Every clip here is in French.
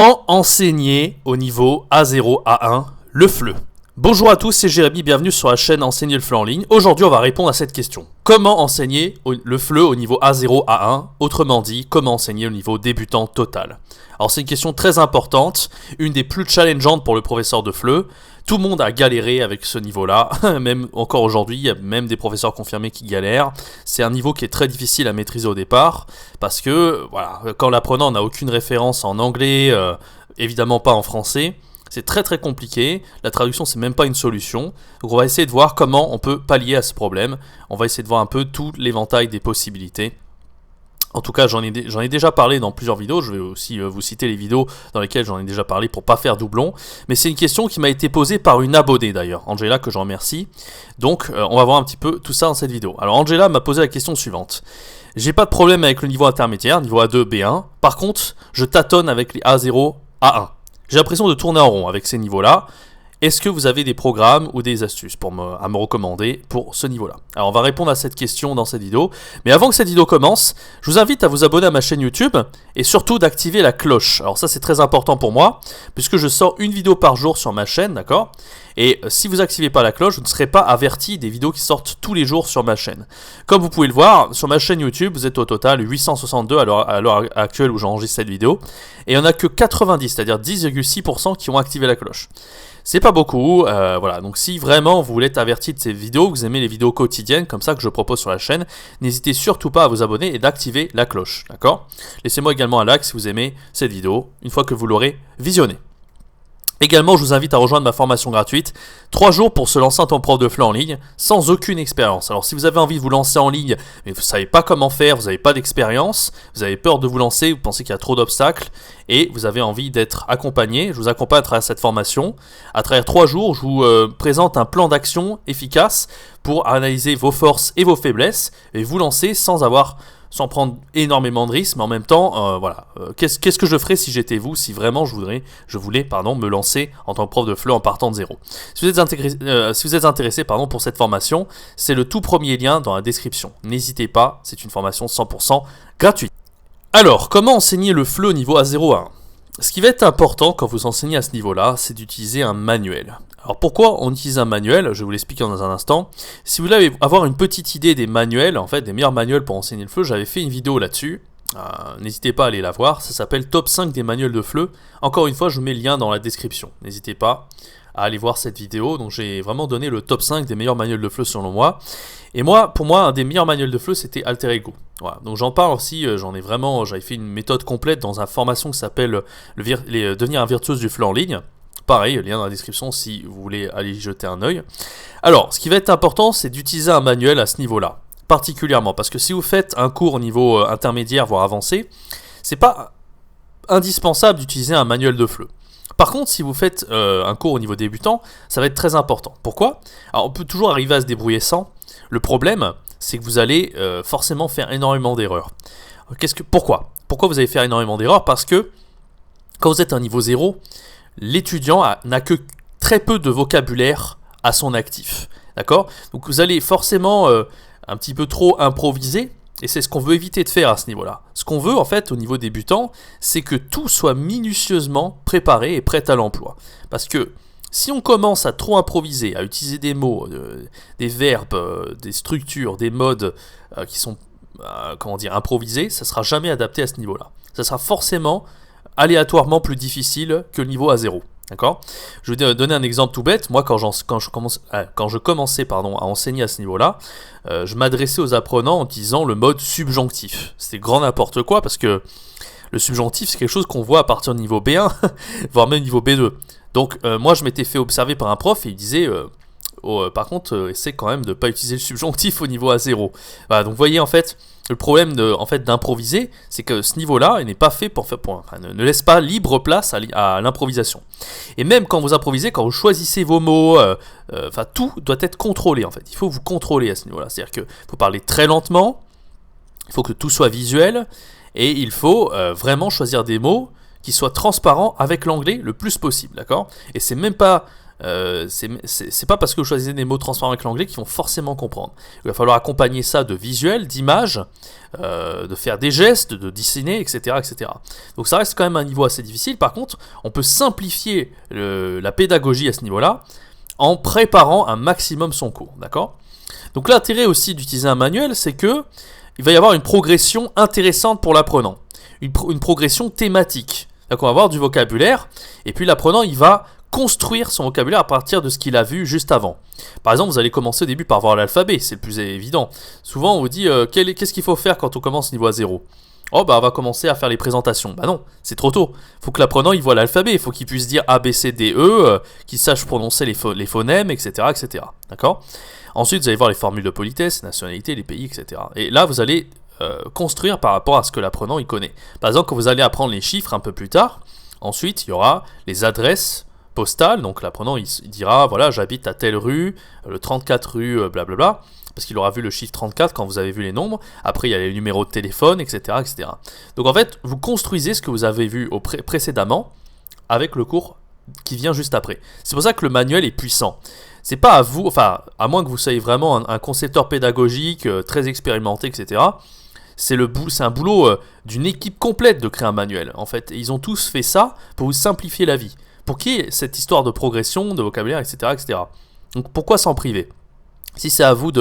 Enseigner au niveau A0, A1, le FLE. Bonjour à tous, c'est Jérémy, bienvenue sur la chaîne Enseigner le FLE en ligne. Aujourd'hui, on va répondre à cette question. Comment enseigner le FLE au niveau A0, A1? Autrement dit, comment enseigner au niveau débutant total? Alors c'est une question très importante, une des plus challengeantes pour le professeur de FLE. Tout le monde a galéré avec ce niveau-là, même encore aujourd'hui, il y a même des professeurs confirmés qui galèrent. C'est un niveau qui est très difficile à maîtriser au départ, parce que voilà, quand l'apprenant n'a aucune référence en anglais, évidemment pas en français, c'est très très compliqué, la traduction c'est même pas une solution. Donc on va essayer de voir comment on peut pallier à ce problème, on va essayer de voir un peu tout l'éventail des possibilités. En tout cas, j'en ai déjà parlé dans plusieurs vidéos, je vais aussi vous citer les vidéos dans lesquelles j'en ai déjà parlé pour pas faire doublon, mais c'est une question qui m'a été posée par une abonnée d'ailleurs, Angela, que je remercie. Donc on va voir un petit peu tout ça dans cette vidéo. Alors Angela m'a posé la question suivante. J'ai pas de problème avec le niveau intermédiaire, niveau A2, B1, par contre, je tâtonne avec les A0, A1. J'ai l'impression de tourner en rond avec ces niveaux-là. Est-ce que vous avez des programmes ou des astuces à me recommander pour ce niveau-là? Alors on va répondre à cette question dans cette vidéo. Mais avant que cette vidéo commence, je vous invite à vous abonner à ma chaîne YouTube et surtout d'activer la cloche. Alors ça c'est très important pour moi, puisque je sors une vidéo par jour sur ma chaîne, d'accord? Et si vous n'activez pas la cloche, vous ne serez pas averti des vidéos qui sortent tous les jours sur ma chaîne. Comme vous pouvez le voir, sur ma chaîne YouTube, vous êtes au total 862 à l'heure actuelle où j'enregistre cette vidéo. Et il n'y en a que 90, c'est-à-dire 10,6% qui ont activé la cloche. C'est pas beaucoup, voilà, donc si vraiment vous voulez être averti de ces vidéos, que vous aimez les vidéos quotidiennes comme ça que je propose sur la chaîne, n'hésitez surtout pas à vous abonner et d'activer la cloche, d'accord? Laissez-moi également un like si vous aimez cette vidéo, une fois que vous l'aurez visionnée. Également, je vous invite à rejoindre ma formation gratuite, 3 jours pour se lancer en tant que prof de FLE en ligne, sans aucune expérience. Alors si vous avez envie de vous lancer en ligne, mais vous ne savez pas comment faire, vous n'avez pas d'expérience, vous avez peur de vous lancer, vous pensez qu'il y a trop d'obstacles, et vous avez envie d'être accompagné, je vous accompagne à travers cette formation. À travers 3 jours, je vous présente un plan d'action efficace pour analyser vos forces et vos faiblesses, et vous lancer sans prendre énormément de risques, mais en même temps, voilà. Qu'est-ce que je ferais si j'étais vous, si vraiment je voulais me lancer en tant que prof de FLE en partant de zéro. Si vous êtes intéressé pour cette formation, c'est le tout premier lien dans la description. N'hésitez pas, c'est une formation 100% gratuite. Alors, comment enseigner le FLE au niveau A0, A1? Ce qui va être important quand vous enseignez à ce niveau-là, c'est d'utiliser un manuel. Alors pourquoi on utilise un manuel? Je vais vous l'expliquer dans un instant. Si vous voulez avoir une petite idée des manuels, en fait des meilleurs manuels pour enseigner le FLE, j'avais fait une vidéo là-dessus. N'hésitez pas à aller la voir, ça s'appelle Top 5 des manuels de FLE. Encore une fois, je vous mets le lien dans la description. N'hésitez pas à aller voir cette vidéo. Donc j'ai vraiment donné le top 5 des meilleurs manuels de FLE selon moi. Et pour moi, un des meilleurs manuels de FLE, c'était Alter Ego. Voilà. Donc j'en parle aussi, j'avais fait une méthode complète dans une formation qui s'appelle Devenir un virtuose du FLE en ligne. Pareil, lien dans la description si vous voulez aller y jeter un œil. Alors, ce qui va être important, c'est d'utiliser un manuel à ce niveau-là, particulièrement, parce que si vous faites un cours au niveau intermédiaire, voire avancé, c'est pas indispensable d'utiliser un manuel de FLE. Par contre, si vous faites un cours au niveau débutant, ça va être très important. Pourquoi? Alors, on peut toujours arriver à se débrouiller sans. Le problème, c'est que vous allez forcément faire énormément d'erreurs. Pourquoi vous allez faire énormément d'erreurs? Parce que quand vous êtes à un niveau 0, l'étudiant n'a que très peu de vocabulaire à son actif. D'accord? Donc vous allez forcément un petit peu trop improviser, et c'est ce qu'on veut éviter de faire à ce niveau-là. Ce qu'on veut en fait au niveau débutant, c'est que tout soit minutieusement préparé et prêt à l'emploi. Parce que si on commence à trop improviser, à utiliser des mots, des verbes, des structures, des modes qui sont improvisés, ça ne sera jamais adapté à ce niveau-là. Ça sera forcément aléatoirement plus difficile que le niveau A0. D'accord? Je vais donner un exemple tout bête. Moi, quand je commençais à enseigner à ce niveau-là, je m'adressais aux apprenants en utilisant le mode subjonctif. C'était grand n'importe quoi parce que le subjonctif, c'est quelque chose qu'on voit à partir du niveau B1, voire même niveau B2. Donc, moi, je m'étais fait observer par un prof et il disait par contre, essaie quand même de ne pas utiliser le subjonctif au niveau A0. Voilà, donc, vous voyez, en fait, le problème d'improviser, c'est que ce niveau-là, il n'est pas fait ne laisse pas libre place à l'improvisation. Et même quand vous improvisez, quand vous choisissez vos mots, tout doit être contrôlé en fait. Il faut vous contrôler à ce niveau-là. C'est-à-dire qu'il faut parler très lentement, il faut que tout soit visuel, et il faut vraiment choisir des mots qui soit transparent avec l'anglais le plus possible, d'accord? Et c'est même pas c'est pas parce que vous choisissez des mots transparents avec l'anglais qu'ils vont forcément comprendre. Il va falloir accompagner ça de visuels, d'images, de faire des gestes, de dessiner, etc., etc. Donc ça reste quand même un niveau assez difficile. Par contre, on peut simplifier la pédagogie à ce niveau-là en préparant un maximum son cours, d'accord? Donc l'intérêt aussi d'utiliser un manuel, c'est que il va y avoir une progression intéressante pour l'apprenant, une progression thématique. Donc on va avoir du vocabulaire, et puis l'apprenant il va construire son vocabulaire à partir de ce qu'il a vu juste avant. Par exemple, vous allez commencer au début par voir l'alphabet, c'est le plus évident. Souvent, on vous dit qu'est-ce qu'il faut faire quand on commence niveau A0 ? Oh, bah on va commencer à faire les présentations. Bah non, c'est trop tôt. Il faut que l'apprenant il voit l'alphabet, il faut qu'il puisse dire A, B, C, D, E, qu'il sache prononcer les phonèmes, etc., etc. D'accord ? Ensuite, vous allez voir les formules de politesse, nationalité, les pays, etc. Et là, vous allez construire par rapport à ce que l'apprenant il connaît. Par exemple, quand vous allez apprendre les chiffres un peu plus tard, ensuite, il y aura les adresses postale, donc l'apprenant il dira voilà j'habite à telle rue, le 34 rue blablabla, parce qu'il aura vu le chiffre 34 quand vous avez vu les nombres, après il y a les numéros de téléphone, etc., etc. Donc en fait vous construisez ce que vous avez vu précédemment avec le cours qui vient juste après. C'est pour ça que le manuel est puissant. C'est pas à vous, enfin à moins que vous soyez vraiment un concepteur pédagogique très expérimenté, etc. C'est un boulot d'une équipe complète de créer un manuel en fait. Et ils ont tous fait ça pour vous simplifier la vie. Pour qu'il y ait cette histoire de progression, de vocabulaire, etc., etc. Donc pourquoi s'en priver ? Si c'est à vous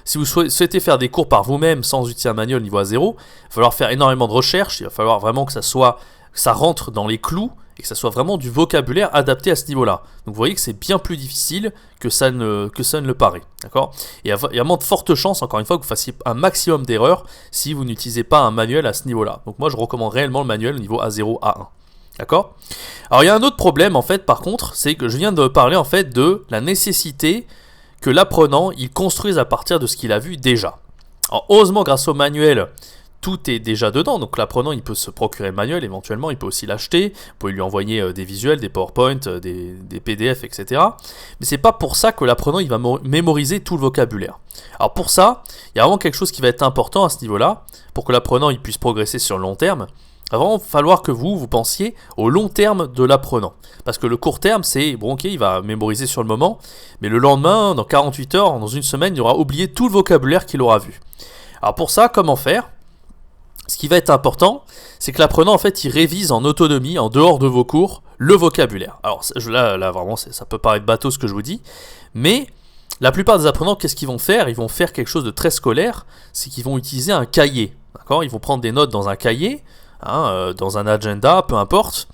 si vous souhaitez faire des cours par vous-même sans utiliser un manuel niveau A0, il va falloir faire énormément de recherches, il va falloir vraiment que ça rentre dans les clous et que ça soit vraiment du vocabulaire adapté à ce niveau-là. Donc vous voyez que c'est bien plus difficile que ça ne le paraît. D'accord ? Et il y a vraiment de fortes chances, encore une fois, que vous fassiez un maximum d'erreurs si vous n'utilisez pas un manuel à ce niveau-là. Donc moi je recommande réellement le manuel au niveau A0, A1. D'accord ? Alors il y a un autre problème en fait par contre, c'est que je viens de parler en fait de la nécessité que l'apprenant il construise à partir de ce qu'il a vu déjà. Alors heureusement grâce au manuel, tout est déjà dedans, donc l'apprenant il peut se procurer le manuel éventuellement, il peut aussi l'acheter, vous pouvez lui envoyer des visuels, des PowerPoint, des PDF, etc. Mais c'est pas pour ça que l'apprenant il va mémoriser tout le vocabulaire. Alors pour ça, il y a vraiment quelque chose qui va être important à ce niveau-là, pour que l'apprenant il puisse progresser sur le long terme. Il va vraiment falloir que vous pensiez au long terme de l'apprenant. Parce que le court terme, c'est, bon ok, il va mémoriser sur le moment, mais le lendemain, dans 48 heures, dans une semaine, il aura oublié tout le vocabulaire qu'il aura vu. Alors pour ça, comment faire ? Ce qui va être important, c'est que l'apprenant, en fait, il révise en autonomie, en dehors de vos cours, le vocabulaire. Alors là vraiment, ça peut paraître bateau ce que je vous dis, mais la plupart des apprenants, qu'est-ce qu'ils vont faire ? Ils vont faire quelque chose de très scolaire, c'est qu'ils vont utiliser un cahier. D'accord ? Ils vont prendre des notes dans un cahier, dans un agenda, peu importe.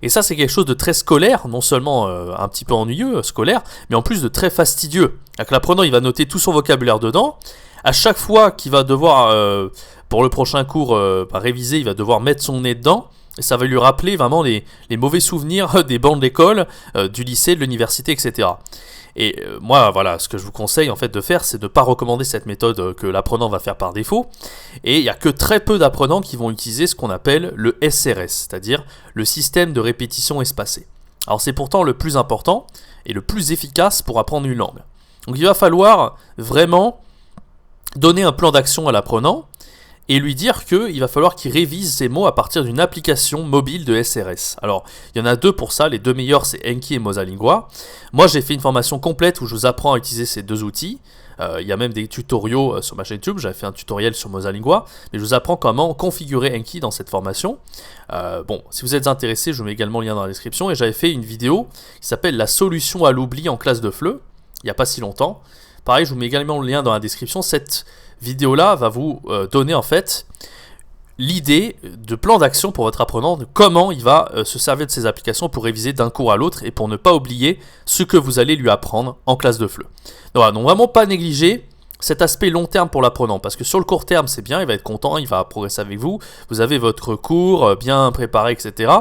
Et ça, c'est quelque chose de très scolaire, non seulement un petit peu ennuyeux, scolaire, mais en plus de très fastidieux. Donc l'apprenant, il va noter tout son vocabulaire dedans. À chaque fois qu'il va devoir, pour le prochain cours, réviser, il va devoir mettre son nez dedans. Et ça va lui rappeler vraiment les mauvais souvenirs des bancs de l'école, du lycée, de l'université, etc. Et moi, voilà, ce que je vous conseille en fait de faire, c'est de ne pas recommander cette méthode que l'apprenant va faire par défaut. Et il n'y a que très peu d'apprenants qui vont utiliser ce qu'on appelle le SRS, c'est-à-dire le système de répétition espacée. Alors c'est pourtant le plus important et le plus efficace pour apprendre une langue. Donc il va falloir vraiment donner un plan d'action à l'apprenant et lui dire qu'il va falloir qu'il révise ses mots à partir d'une application mobile de SRS. Alors, il y en a deux pour ça, les deux meilleurs c'est Anki et Mosalingua. Moi j'ai fait une formation complète où je vous apprends à utiliser ces deux outils. Il y a même des tutoriaux sur ma chaîne YouTube, j'avais fait un tutoriel sur Mosalingua, mais je vous apprends comment configurer Anki dans cette formation. Bon, si vous êtes intéressé, je vous mets également le lien dans la description, et j'avais fait une vidéo qui s'appelle la solution à l'oubli en classe de FLE, il n'y a pas si longtemps. Pareil, je vous mets également le lien dans la description. Cette vidéo-là va vous donner en fait l'idée de plan d'action pour votre apprenant, de comment il va se servir de ces applications pour réviser d'un cours à l'autre et pour ne pas oublier ce que vous allez lui apprendre en classe de FLE. Donc, voilà, donc vraiment pas négliger cet aspect long terme pour l'apprenant, parce que sur le court terme c'est bien, il va être content, il va progresser avec vous, vous avez votre cours bien préparé, etc.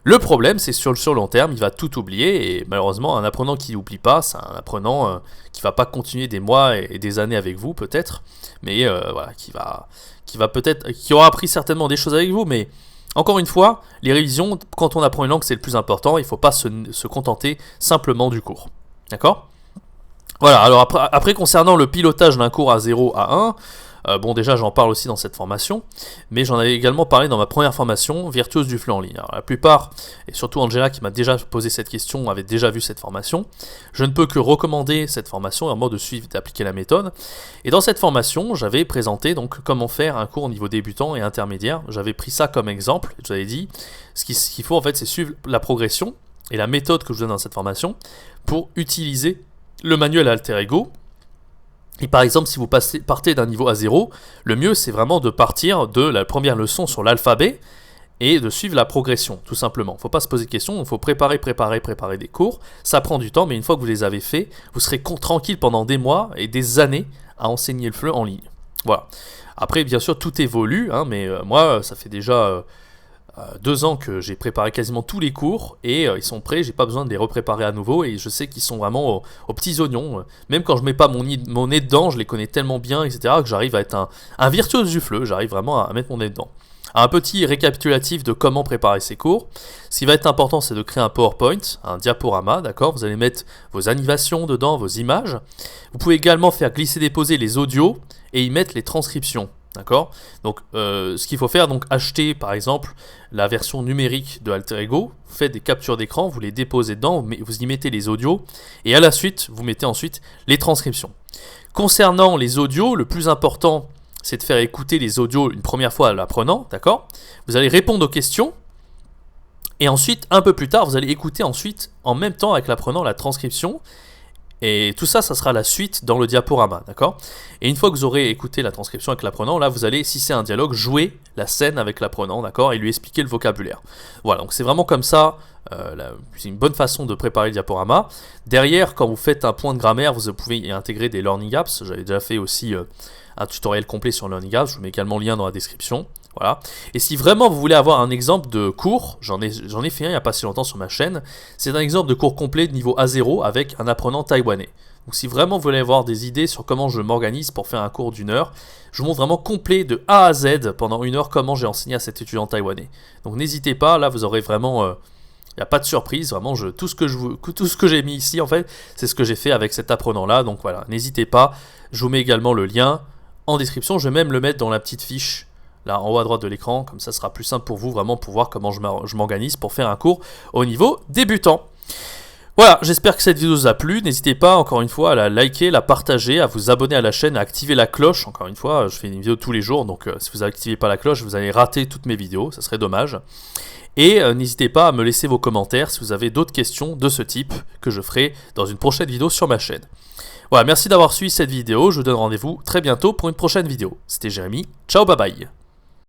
Le problème, c'est sur le long terme, il va tout oublier, et malheureusement, un apprenant qui n'oublie pas, c'est un apprenant qui va pas continuer des mois et des années avec vous, peut-être, mais voilà, qui aura appris certainement des choses avec vous, mais encore une fois, les révisions, quand on apprend une langue, c'est le plus important, il ne faut pas se contenter simplement du cours. D'accord ? Voilà, alors après concernant le pilotage d'un cours A0 à 1, Bon, déjà, j'en parle aussi dans cette formation, mais j'en avais également parlé dans ma première formation, Virtuose du flux en ligne. Alors, la plupart, et surtout Angela qui m'a déjà posé cette question, avait déjà vu cette formation. Je ne peux que recommander cette formation, en mode de suivre et d'appliquer la méthode. Et dans cette formation, j'avais présenté donc comment faire un cours au niveau débutant et intermédiaire. J'avais pris ça comme exemple, et je vous avais dit, ce qu'il faut en fait, c'est suivre la progression et la méthode que je vous donne dans cette formation pour utiliser le manuel Alter Ego. Et par exemple, si vous partez d'un niveau A0, le mieux c'est vraiment de partir de la première leçon sur l'alphabet et de suivre la progression, tout simplement. Il ne faut pas se poser de questions, il faut préparer des cours. Ça prend du temps, mais une fois que vous les avez faits, vous serez tranquille pendant des mois et des années à enseigner le FLE en ligne. Voilà. Après, bien sûr, tout évolue, hein, mais moi, ça fait déjà 2 ans que j'ai préparé quasiment tous les cours et ils sont prêts, j'ai pas besoin de les repréparer à nouveau et je sais qu'ils sont vraiment aux petits oignons. Même quand je mets pas mon nez dedans, je les connais tellement bien, etc. que j'arrive à être un virtuose du FLE, j'arrive vraiment à mettre mon nez dedans. Un petit récapitulatif de comment préparer ces cours. Ce qui va être important, c'est de créer un PowerPoint, un diaporama, d'accord. Vous allez mettre vos animations dedans, vos images. Vous pouvez également faire glisser-déposer les audios et y mettre les transcriptions. D'accord. Donc, ce qu'il faut faire, donc acheter par exemple la version numérique de Alter Ego, vous faites des captures d'écran, vous les déposez dedans, vous y mettez les audios, et à la suite, vous mettez ensuite les transcriptions. Concernant les audios, le plus important, c'est de faire écouter les audios une première fois à l'apprenant, d'accord. Vous allez répondre aux questions, et ensuite, un peu plus tard, vous allez écouter ensuite, en même temps avec l'apprenant, la transcription. Et tout ça, ça sera la suite dans le diaporama, d'accord. Et une fois que vous aurez écouté la transcription avec l'apprenant, là, vous allez, si c'est un dialogue, jouer la scène avec l'apprenant, d'accord, et lui expliquer le vocabulaire. Voilà, donc c'est vraiment comme ça, c'est une bonne façon de préparer le diaporama. Derrière, quand vous faites un point de grammaire, vous pouvez y intégrer des learning apps. J'avais déjà fait aussi un tutoriel complet sur learning apps, je vous mets également le lien dans la description. Voilà. Et si vraiment vous voulez avoir un exemple de cours, j'en ai fait un il n'y a pas si longtemps sur ma chaîne, c'est un exemple de cours complet de niveau A0 avec un apprenant taïwanais. Donc si vraiment vous voulez avoir des idées sur comment je m'organise pour faire un cours d'1 heure, je vous montre vraiment complet de A à Z pendant 1 heure comment j'ai enseigné à cet étudiant taïwanais. Donc n'hésitez pas, là vous aurez vraiment... il n'y a pas de surprise, vraiment tout ce que j'ai mis ici en fait, c'est ce que j'ai fait avec cet apprenant là, donc voilà, n'hésitez pas, je vous mets également le lien en description, je vais même le mettre dans la petite fiche là en haut à droite de l'écran, comme ça sera plus simple pour vous vraiment pour voir comment je m'organise pour faire un cours au niveau débutant. Voilà, j'espère que cette vidéo vous a plu, n'hésitez pas encore une fois à la liker, la partager, à vous abonner à la chaîne, à activer la cloche, encore une fois, je fais une vidéo tous les jours, donc si vous n'activez pas la cloche, vous allez rater toutes mes vidéos, ça serait dommage. Et n'hésitez pas à me laisser vos commentaires si vous avez d'autres questions de ce type que je ferai dans une prochaine vidéo sur ma chaîne. Voilà, merci d'avoir suivi cette vidéo, je vous donne rendez-vous très bientôt pour une prochaine vidéo. C'était Jérémy, ciao, bye bye.